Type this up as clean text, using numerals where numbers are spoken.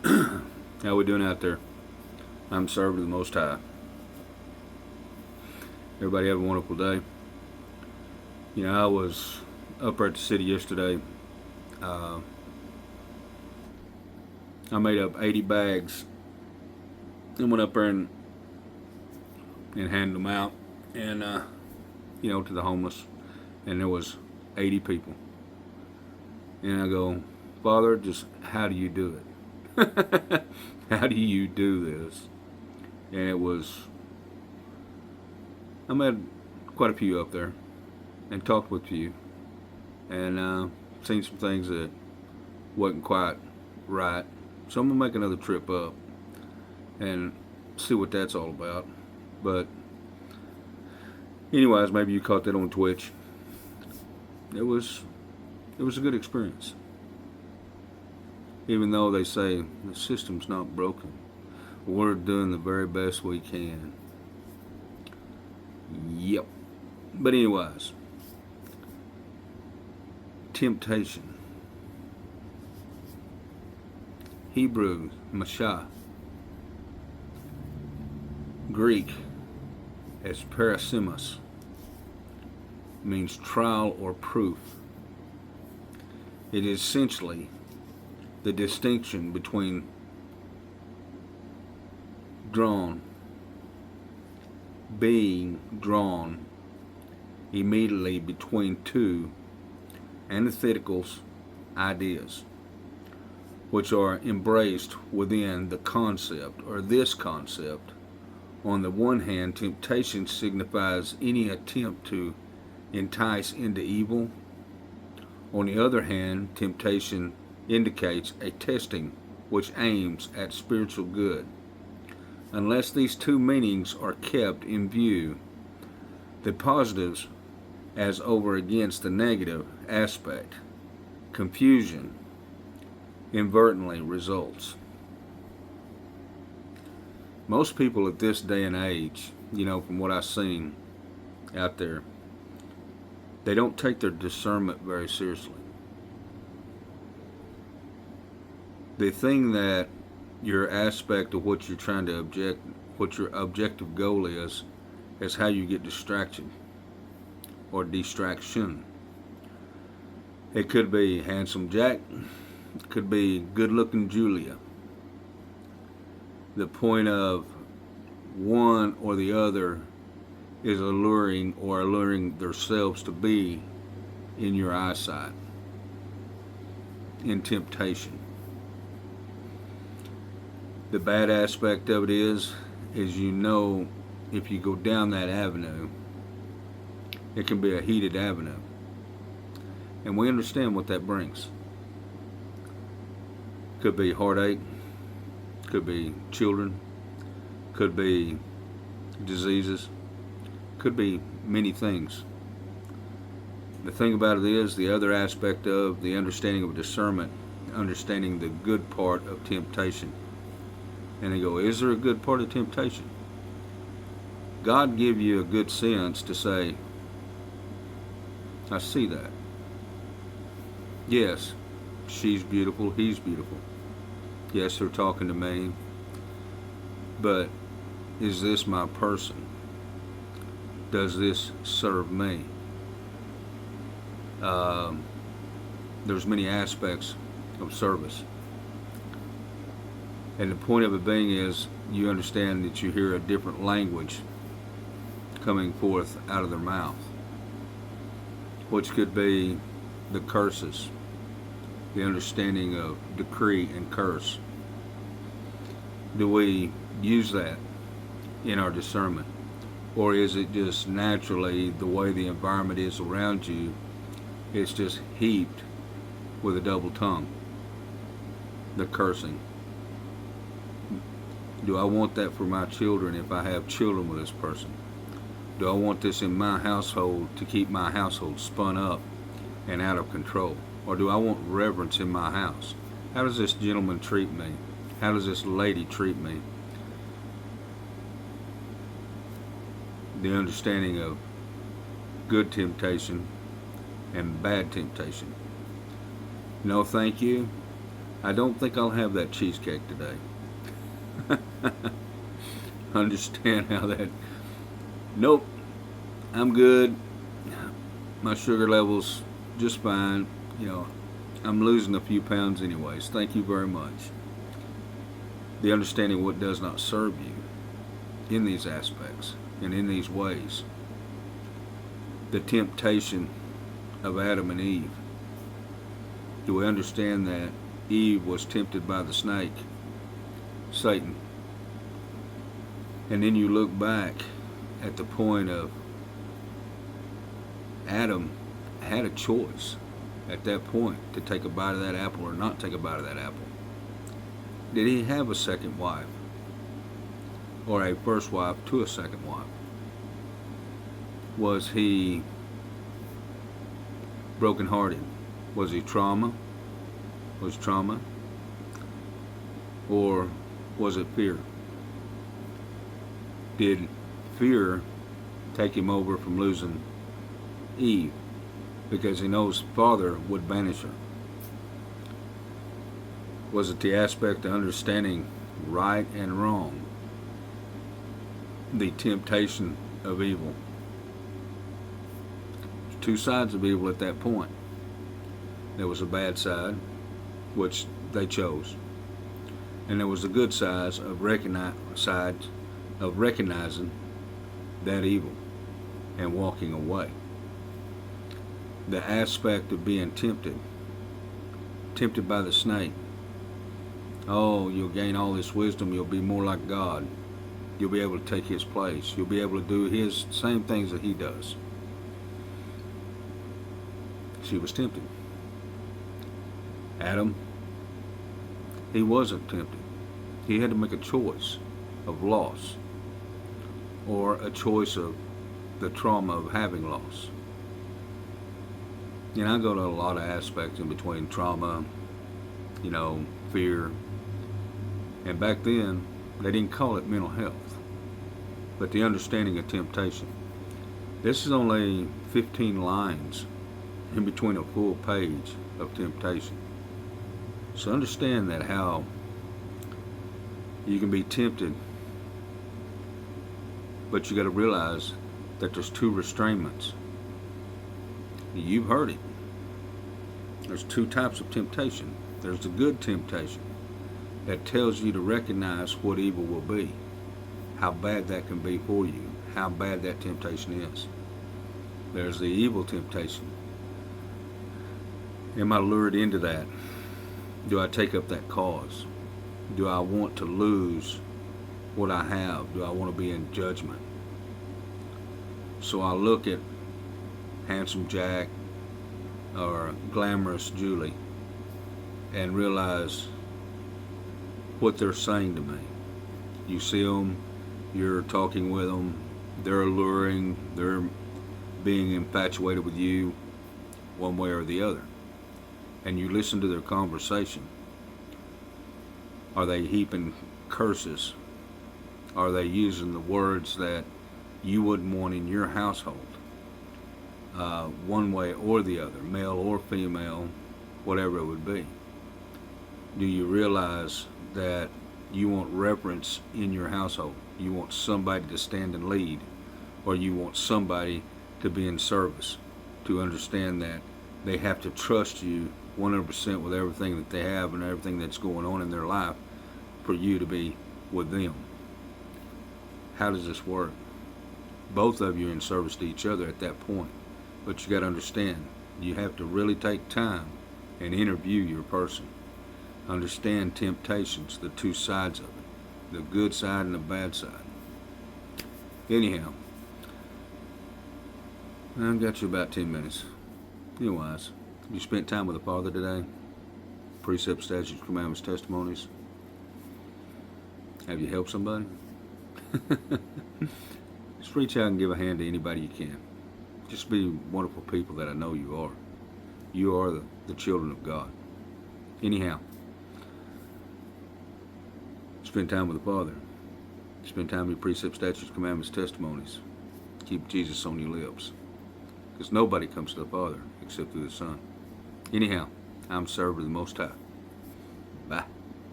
How we doing out there? I'm served of the Most High. Everybody have a wonderful day. I was up at the city yesterday. Uh, I made up 80 bags and went up there and handed them out, and to the homeless. And there was 80 people. And I go, Father, just how do you do it? How do you do this? And I met quite a few up there and talked with a few and seen some things that wasn't quite right. So I'm going to make another trip up and see what that's all about. But anyways, maybe you caught that on Twitch. It was a good experience. Even though they say the system's not broken, we're doing the very best we can. Yep. But anyways, temptation. Hebrew, Mashah. Greek, as parasimus, means trial or proof. It is essentially the distinction between being drawn immediately between two antithetical ideas, which are embraced within the concept or this concept. On the one hand, temptation signifies any attempt to entice into evil. On the other hand, temptation indicates a testing which aims at spiritual good. Unless these two meanings are kept in view, the positives as over against the negative aspect, confusion inadvertently results. Most people at this day and age, from what I've seen out there, they don't take their discernment very seriously. The thing that your aspect of what you're trying to what your objective goal is how you get distracted or distraction. It could be handsome Jack, it could be good looking Julia. The point of one or the other is alluring themselves to be in your eyesight, in temptation. The bad aspect of it is if you go down that avenue, it can be a heated avenue. And we understand what that brings. Could be heartache, could be children, could be diseases, could be many things. The thing about it is the other aspect of the understanding of discernment, understanding the good part of temptation. And they go, is there a good part of temptation? God give you a good sense to say, I see that. Yes, she's beautiful, he's beautiful. Yes, they're talking to me. But is this my person? Does this serve me? There's many aspects of service. And the point of it being is you understand that you hear a different language coming forth out of their mouth, which could be the curses, the understanding of decree and curse. Do we use that in our discernment? Or is it just naturally the way the environment is around you, it's just heaped with a double tongue, the cursing? Do I want that for my children if I have children with this person? Do I want this in my household to keep my household spun up and out of control? Or do I want reverence in my house? How does this gentleman treat me? How does this lady treat me? The understanding of good temptation and bad temptation. No thank you. I don't think I'll have that cheesecake today. Understand how that, nope, I'm good. My sugar level's just fine. You know, I'm losing a few pounds anyways. Thank you very much. The understanding what does not serve you in these aspects and in these ways. The temptation of Adam and Eve. Do we understand that Eve was tempted by the snake, Satan? And then you look back at the point of Adam had a choice at that point to take a bite of that apple or not take a bite of that apple. Did he have a second wife? Or a first wife to a second wife? Was he brokenhearted? Was he trauma? Was trauma? Or was it fear? Did fear take him over from losing Eve because he knows Father would banish her? Was it the aspect of understanding right and wrong? The temptation of evil. Two sides of evil at that point. There was a bad side, which they chose, and there was a good side of recognizing that evil and walking away. The aspect of being tempted by the snake. Oh, you'll gain all this wisdom, you'll be more like God. You'll be able to take his place. You'll be able to do his same things that he does. She was tempted. Adam, he wasn't tempted. He had to make a choice of loss or a choice of the trauma of having loss. You know, I go to a lot of aspects in between trauma, fear. And back then, they didn't call it mental health, but the understanding of temptation. This is only 15 lines in between a full page of temptation. So understand that how you can be tempted, but you got to realize that there's two restraints. You've heard it. There's two types of temptation. There's the good temptation that tells you to recognize what evil will be, how bad that can be for you, how bad that temptation is. There's the evil temptation. Am I lured into that? Do I take up that cause? Do I want to lose what I have? Do I want to be in judgment? So I look at Handsome Jack or Glamorous Julie and realize what they're saying to me. You see them, you're talking with them, they're alluring, they're being infatuated with you one way or the other. And you listen to their conversation. Are they heaping curses? Are they using the words that you wouldn't want in your household? One way or the other, male or female, whatever it would be. Do you realize that you want reverence in your household? You want somebody to stand and lead, or you want somebody to be in service, to understand that they have to trust you 100% with everything that they have and everything that's going on in their life for you to be with them. How does this work? Both of you are in service to each other at that point. But you got to understand, you have to really take time and interview your person. Understand temptations, the two sides of it, the good side and the bad side. Anyhow, I've got you about 10 minutes. You're wise. You spent time with the Father today? Precepts, statutes, commandments, testimonies. Have you helped somebody? Just reach out and give a hand to anybody you can. Just be wonderful people that I know you are. You are the children of God. Anyhow, spend time with the Father. Spend time with your precepts, statutes, commandments, testimonies. Keep Jesus on your lips. Because nobody comes to the Father except through the Son. Anyhow, I'm servant of the Most High.